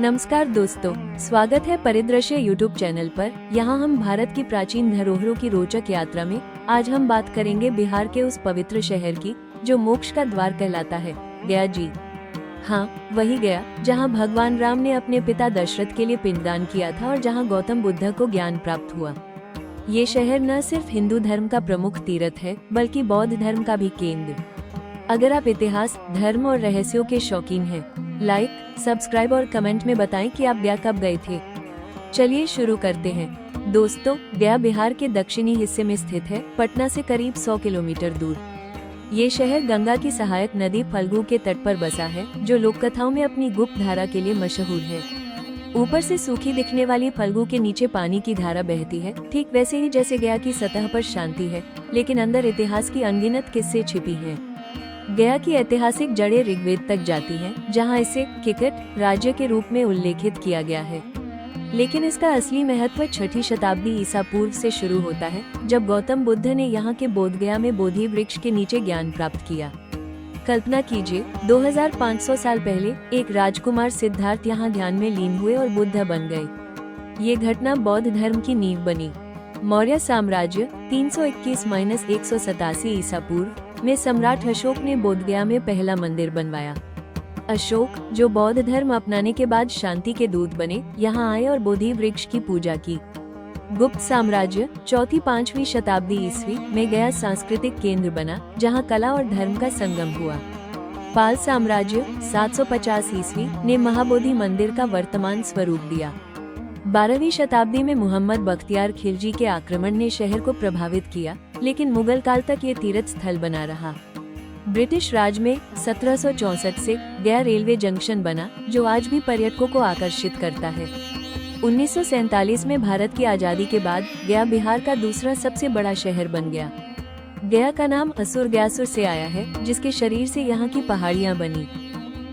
नमस्कार दोस्तों, स्वागत है परिदृश्य यूट्यूब चैनल पर। यहाँ हम भारत की प्राचीन धरोहरों की रोचक यात्रा में आज हम बात करेंगे बिहार के उस पवित्र शहर की जो मोक्ष का द्वार कहलाता है, गया जी। हाँ, वही गया जहाँ भगवान राम ने अपने पिता दशरथ के लिए पिंडदान किया था और जहाँ गौतम बुद्ध को ज्ञान प्राप्त हुआ। ये शहर न सिर्फ हिंदू धर्म का प्रमुख तीर्थ है बल्कि बौद्ध धर्म का भी केंद्र। अगर आप इतिहास, धर्म और रहस्यों के शौकीन हैं, लाइक, सब्सक्राइब और कमेंट में बताएं कि आप गया कब गए थे। चलिए शुरू करते हैं। दोस्तों, गया बिहार के दक्षिणी हिस्से में स्थित है, पटना से करीब 100 किलोमीटर दूर। ये शहर गंगा की सहायक नदी फल्गु के तट पर बसा है, जो लोक कथाओं में अपनी गुप्त धारा के लिए मशहूर है। ऊपर से सूखी दिखने वाली फल्गु के नीचे पानी की धारा बहती है, ठीक वैसे ही जैसे गया की सतह पर शांति है, लेकिन अंदर इतिहास की अनगिनत किस्से छिपी हैं। गया की ऐतिहासिक जड़ें ऋग्वेद तक जाती हैं, जहां इसे किकट राज्य के रूप में उल्लेखित किया गया है। लेकिन इसका असली महत्व 6ठी शताब्दी ईसा पूर्व से शुरू होता है, जब गौतम बुद्ध ने यहाँ के बोधगया में बोधि वृक्ष के नीचे ज्ञान प्राप्त किया। कल्पना कीजिए, 2500 साल पहले एक राजकुमार सिद्धार्थ यहाँ ध्यान में लीन हुए और बुद्ध बन गए। ये घटना बौद्ध धर्म की नींव बनी। मौर्य साम्राज्य 321-187 ईसा पूर्व में सम्राट अशोक ने बोधगया में पहला मंदिर बनवाया। अशोक, जो बौद्ध धर्म अपनाने के बाद शांति के दूत बने, यहाँ आए और बोधि वृक्ष की पूजा की। गुप्त साम्राज्य 4वीं-5वीं शताब्दी ईस्वी में गया सांस्कृतिक केंद्र बना, जहाँ कला और धर्म का संगम हुआ। पाल साम्राज्य 750 ईस्वी ने महाबोधि मंदिर का वर्तमान स्वरूप दिया। 12वीं शताब्दी में मोहम्मद बख्तियार खिलजी के आक्रमण ने शहर को प्रभावित किया, लेकिन मुगल काल तक ये तीर्थ स्थल बना रहा। ब्रिटिश राज में 1764 से गया रेलवे जंक्शन बना, जो आज भी पर्यटकों को आकर्षित करता है। 1947 में भारत की आजादी के बाद गया बिहार का दूसरा सबसे बड़ा शहर बन गया। गया का नाम असुर गयासुर से आया है, जिसके शरीर से यहाँ की पहाड़ियाँ बनी।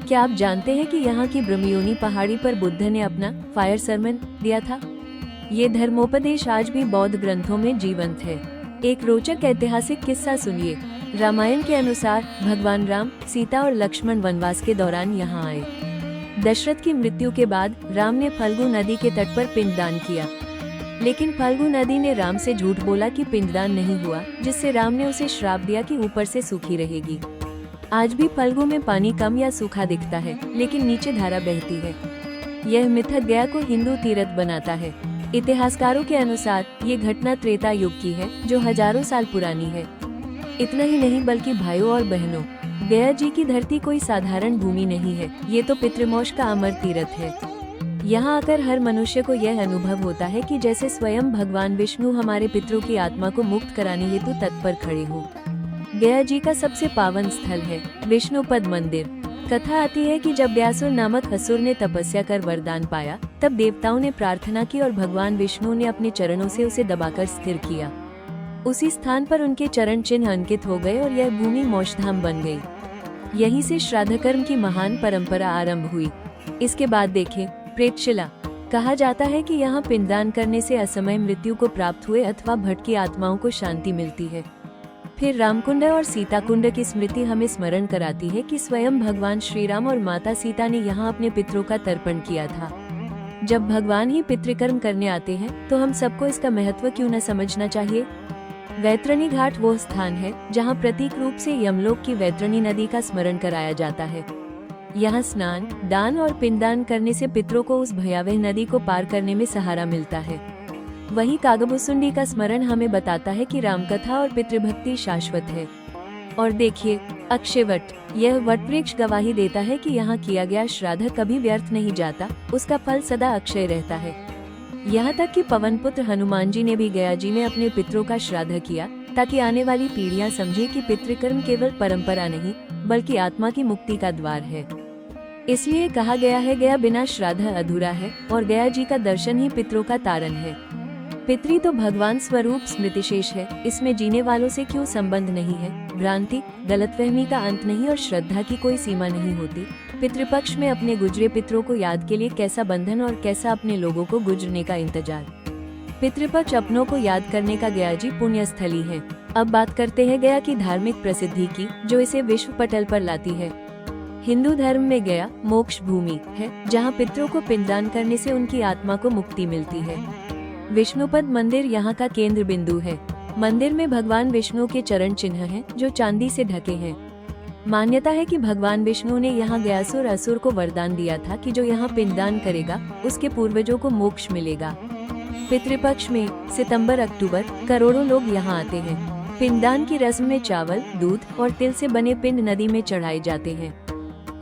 क्या आप जानते हैं कि यहाँ की ब्रह्मयोनी पहाड़ी पर बुद्ध ने अपना फायर सरमन दिया था? ये धर्मोपदेश आज भी बौद्ध ग्रंथों में जीवंत है। एक रोचक ऐतिहासिक किस्सा सुनिए। रामायण के अनुसार भगवान राम, सीता और लक्ष्मण वनवास के दौरान यहाँ आए। दशरथ की मृत्यु के बाद राम ने फल्गु नदी के तट पर पिंडदान किया, लेकिन फल्गु नदी ने राम से झूठ बोला कि पिंडदान नहीं हुआ, जिससे राम ने उसे श्राप दिया कि ऊपर से सूखी रहेगी। आज भी फल्गु में पानी कम या सूखा दिखता है, लेकिन नीचे धारा बहती है। यह मिथक गया को हिंदू तीर्थ बनाता है। इतिहासकारों के अनुसार ये घटना त्रेता युग की है, जो हजारों साल पुरानी है। इतना ही नहीं बल्कि भाइयों और बहनों, गया जी की धरती कोई साधारण भूमि नहीं है, ये तो पितृमोक्ष का अमर तीर्थ है। यहाँ आकर हर मनुष्य को यह अनुभव होता है कि जैसे स्वयं भगवान विष्णु हमारे पितरों की आत्मा को मुक्त कराने हेतु तत्पर खड़े हो। गया जी का सबसे पावन स्थल है विष्णुपद मंदिर। कथा आती है कि जब व्यासुर नामक असुर ने तपस्या कर वरदान पाया, तब देवताओं ने प्रार्थना की और भगवान विष्णु ने अपने चरणों से उसे दबाकर स्थिर किया। उसी स्थान पर उनके चरण चिन्ह अंकित हो गए और यह भूमि मोक्षधाम बन गई। यहीं से श्राद्ध कर्म की महान परंपरा आरंभ हुई। इसके बाद देखें प्रेतशिला। कहा जाता है कि यहाँ पिंडदान करने से असमय मृत्यु को प्राप्त हुए अथवा भटकी आत्माओं को शांति मिलती है। फिर रामकुंड और सीताकुंड की स्मृति हमें स्मरण कराती है कि स्वयं भगवान श्री राम और माता सीता ने यहाँ अपने पितरों का तर्पण किया था। जब भगवान ही पितृकर्म करने आते हैं, तो हम सबको इसका महत्व क्यों न समझना चाहिए। वैतरणी घाट वो स्थान है जहाँ प्रतीक रूप से यमलोक की वैतरणी नदी का स्मरण कराया जाता है। यहाँ स्नान, दान और पिंडदान करने से पितरों को उस भयावह नदी को पार करने में सहारा मिलता है। वहीं कागभुसुंडी का स्मरण हमें बताता है कि रामकथा और पितृभक्ति शाश्वत है। और देखिए अक्षयवट, यह वटवृक्ष गवाही देता है कि यहाँ किया गया श्राद्ध कभी व्यर्थ नहीं जाता, उसका फल सदा अक्षय रहता है। यहाँ तक कि पवन पुत्र हनुमान जी ने भी गया जी में अपने पितरों का श्राद्ध किया, ताकि आने वाली पीढ़ियां समझे कि पितृकर्म केवल परंपरा नहीं बल्कि आत्मा की मुक्ति का द्वार है। इसलिए कहा गया है, गया बिना श्राद्ध अधूरा है और गया जी का दर्शन ही पितरों का तारण है। पितरी तो भगवान स्वरूप स्मृतिशेष है, इसमें जीने वालों से क्यों संबंध नहीं है। भ्रांति, गलतफहमी का अंत नहीं और श्रद्धा की कोई सीमा नहीं होती। पितृपक्ष में अपने गुजरे पितरों को याद के लिए कैसा बंधन और कैसा अपने लोगों को गुजरने का इंतजार। पितृपक्ष अपनों को याद करने का गया जी पुण्य स्थली है। अब बात करते हैं गया की धार्मिक प्रसिद्धि की, जो इसे विश्व पटल पर लाती है। हिंदू धर्म में गया मोक्ष भूमि है, जहाँ पितरों को पिंडदान करने से उनकी आत्मा को मुक्ति मिलती है। विष्णुपद मंदिर यहाँ का केंद्र बिंदु है। मंदिर में भगवान विष्णु के चरण चिन्ह हैं, जो चांदी से ढके हैं। मान्यता है कि भगवान विष्णु ने यहाँ गयासुर असुर को वरदान दिया था कि जो यहाँ पिंडदान करेगा उसके पूर्वजों को मोक्ष मिलेगा। पितृपक्ष में सितंबर अक्टूबर करोड़ों लोग यहाँ आते हैं। पिंडदान की रस्म में चावल, दूध और तिल से बने पिंड नदी में चढ़ाए जाते हैं।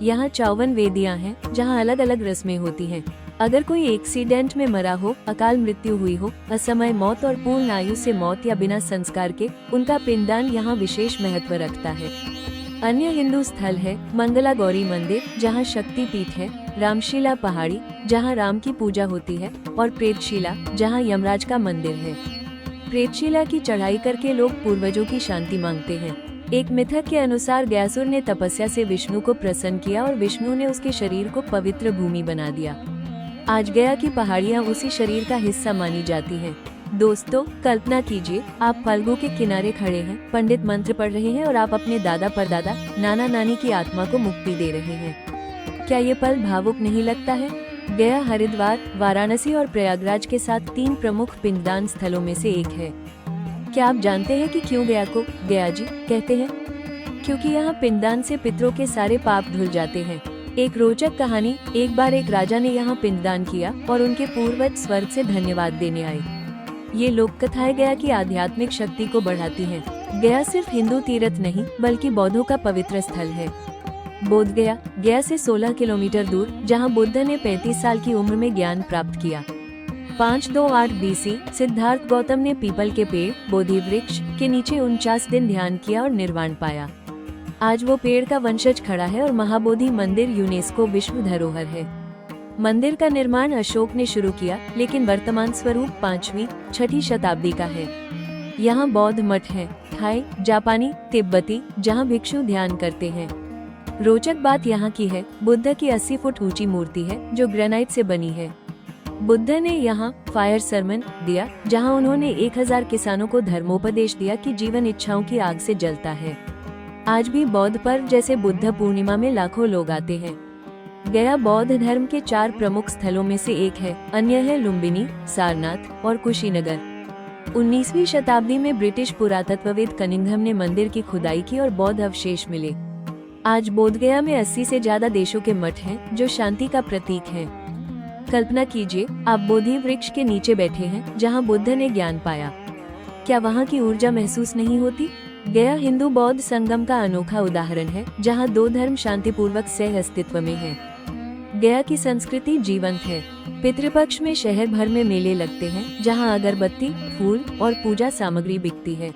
यहाँ 54 वेदियाँ हैं, जहाँ अलग अलग रस्में होती हैं। अगर कोई एक्सीडेंट में मरा हो, अकाल मृत्यु हुई हो, असमय मौत और पूर्ण आयु से मौत या बिना संस्कार के, उनका पिंडदान यहाँ विशेष महत्व रखता है। अन्य हिंदू स्थल है मंगला गौरी मंदिर, जहाँ शक्ति पीठ है, रामशिला पहाड़ी, जहाँ राम की पूजा होती है, और प्रेतशिला, जहाँ यमराज का मंदिर है। प्रेतशिला की चढ़ाई करके लोग पूर्वजों की शांति मांगते हैं। एक मिथक के अनुसार गयासुर ने तपस्या से विष्णु को प्रसन्न किया और विष्णु ने उसके शरीर को पवित्र भूमि बना दिया। आज गया की पहाड़ियाँ उसी शरीर का हिस्सा मानी जाती हैं। दोस्तों, कल्पना कीजिए आप फल्गु के किनारे खड़े हैं, पंडित मंत्र पढ़ रहे हैं और आप अपने दादा परदादा, नाना नानी की आत्मा को मुक्ति दे रहे हैं। क्या ये पल भावुक नहीं लगता है? गया हरिद्वार, वाराणसी और प्रयागराज के साथ 3 प्रमुख पिंडदान स्थलों में से एक है। क्या आप जानते हैं कि क्यों गया को गया जी कहते हैं? क्योंकि यहाँ पिंडदान से पितरों के सारे पाप धुल जाते हैं। एक रोचक कहानी, एक बार एक राजा ने यहाँ पिंडदान किया और उनके पूर्वज स्वर्ग से धन्यवाद देने आए। ये लोक कथाएं गया की आध्यात्मिक शक्ति को बढ़ाती हैं। गया सिर्फ हिंदू तीर्थ नहीं बल्कि बौद्धों का पवित्र स्थल है। बोध गया से 16 किलोमीटर दूर, जहाँ बुद्ध ने 35 साल की उम्र में ज्ञान प्राप्त किया। 528 BC सिद्धार्थ गौतम ने पीपल के पेड़ बोधि वृक्ष के नीचे 49 दिन ध्यान किया और निर्वाण पाया। आज वो पेड़ का वंशज खड़ा है और महाबोधि मंदिर यूनेस्को विश्व धरोहर है। मंदिर का निर्माण अशोक ने शुरू किया, लेकिन वर्तमान स्वरूप 5वीं 6ठी शताब्दी का है। यहाँ बौद्ध मठ है, थाई, जापानी, तिब्बती, जहाँ भिक्षु ध्यान करते हैं। रोचक बात यहाँ की है, बुद्ध की 80 फुट ऊंची मूर्ति है जो ग्रेनाइट से बनी है। बुद्ध ने यहाँ फायर सरमन दिया, जहाँ उन्होंने 1000 किसानों को धर्मोपदेश दिया कि जीवन इच्छाओं की आग से जलता है। आज भी बौद्ध पर्व जैसे बुद्ध पूर्णिमा में लाखों लोग आते हैं। गया बौद्ध धर्म के 4 प्रमुख स्थलों में से एक है। अन्य है लुम्बिनी, सारनाथ और कुशीनगर। 19वीं शताब्दी में ब्रिटिश पुरातत्वविद कनिंघम ने मंदिर की खुदाई की और बौद्ध अवशेष मिले। आज बोधगया में 80 से ज्यादा देशों के मठ हैं, जो शांति का प्रतीक हैं। कल्पना कीजिए आप बोधि वृक्ष के नीचे बैठे हैं, जहां बुद्ध ने ज्ञान पाया। क्या वहां की ऊर्जा महसूस नहीं होती? गया हिंदू बौद्ध संगम का अनोखा उदाहरण है, जहां 2 धर्म शांतिपूर्वक सह अस्तित्व में हैं। गया की संस्कृति जीवंत है। पितृपक्ष में शहर भर में मेले लगते हैं, जहां अगरबत्ती, फूल और पूजा सामग्री बिकती है।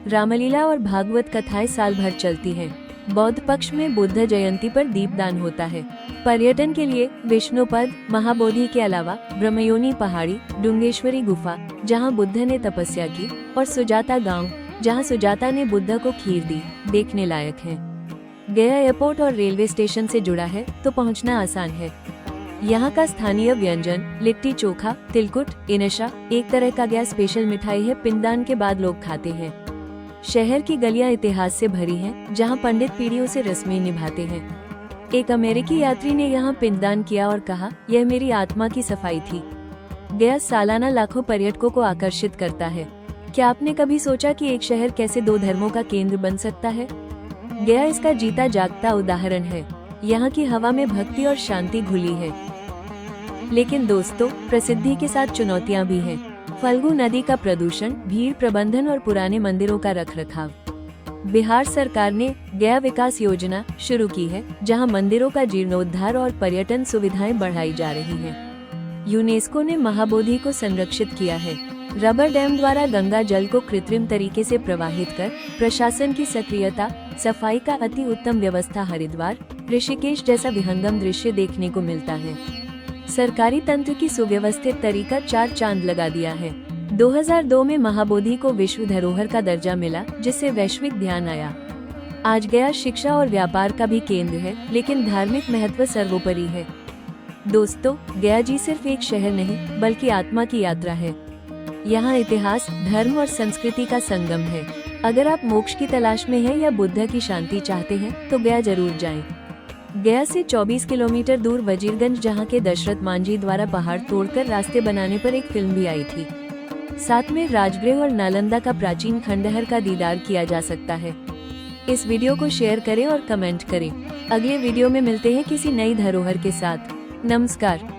रामलीला और भागवत कथाएं साल भर चलती हैं। बौद्ध पक्ष में बुद्ध जयंती पर दीपदान होता है। पर्यटन के लिए विष्णुपद, महाबोधि के अलावा ब्रह्मयोनी पहाड़ी, डुंगेश्वरी गुफा, जहां बुद्ध ने तपस्या की, और सुजाता गांव, जहां सुजाता ने बुद्ध को खीर दी, देखने लायक है। गया एयरपोर्ट और रेलवे स्टेशन से जुड़ा है, तो पहुंचना आसान है। यहाँ का स्थानीय व्यंजन लिट्टी चोखा, तिलकुट, इनशा एक तरह का गया स्पेशल मिठाई है, पिंडदान के बाद लोग खाते हैं। शहर की गलियां इतिहास से भरी हैं, जहां पंडित पीढ़ियों से रस्में निभाते हैं। एक अमेरिकी यात्री ने यहाँ पिंडदान किया और कहा, यह मेरी आत्मा की सफाई थी। गया सालाना लाखों पर्यटकों को आकर्षित करता है। क्या आपने कभी सोचा कि एक शहर कैसे 2 धर्मों का केंद्र बन सकता है? गया इसका जीता जागता उदाहरण है। यहाँ की हवा में भक्ति और शांति घुली है। लेकिन दोस्तों, प्रसिद्धि के साथ चुनौतियाँ भी हैं। फल्गु नदी का प्रदूषण, भीड़ प्रबंधन और पुराने मंदिरों का रखरखाव। बिहार सरकार ने गया विकास योजना शुरू की है, जहां मंदिरों का जीर्णोद्धार और पर्यटन सुविधाएं बढ़ाई जा रही हैं। यूनेस्को ने महाबोधि को संरक्षित किया है। रबर डैम द्वारा गंगा जल को कृत्रिम तरीके से प्रवाहित कर प्रशासन की सक्रियता, सफाई का अति उत्तम व्यवस्था हरिद्वार, ऋषिकेश जैसा विहंगम दृश्य देखने को मिलता है। सरकारी तंत्र की सुव्यवस्थित तरीका 4 चांद लगा दिया है। 2002 में महाबोधि को विश्व धरोहर का दर्जा मिला, जिससे वैश्विक ध्यान आया। आज गया शिक्षा और व्यापार का भी केंद्र है, लेकिन धार्मिक महत्व सर्वोपरि है। दोस्तों, गया जी सिर्फ एक शहर नहीं बल्कि आत्मा की यात्रा है। यहाँ इतिहास, धर्म और संस्कृति का संगम है। अगर आप मोक्ष की तलाश में हैं या बुद्ध की शांति चाहते हैं, तो गया जरूर जाएं। गया से 24 किलोमीटर दूर वजीरगंज, जहां के दशरथ मांझी द्वारा पहाड़ तोड़कर रास्ते बनाने पर एक फिल्म भी आई थी। साथ में राजगृह और नालंदा का प्राचीन खंडहर का दीदार किया जा सकता है। इस वीडियो को शेयर करें और कमेंट करें। अगले वीडियो में मिलते हैं किसी नई धरोहर के साथ। नमस्कार।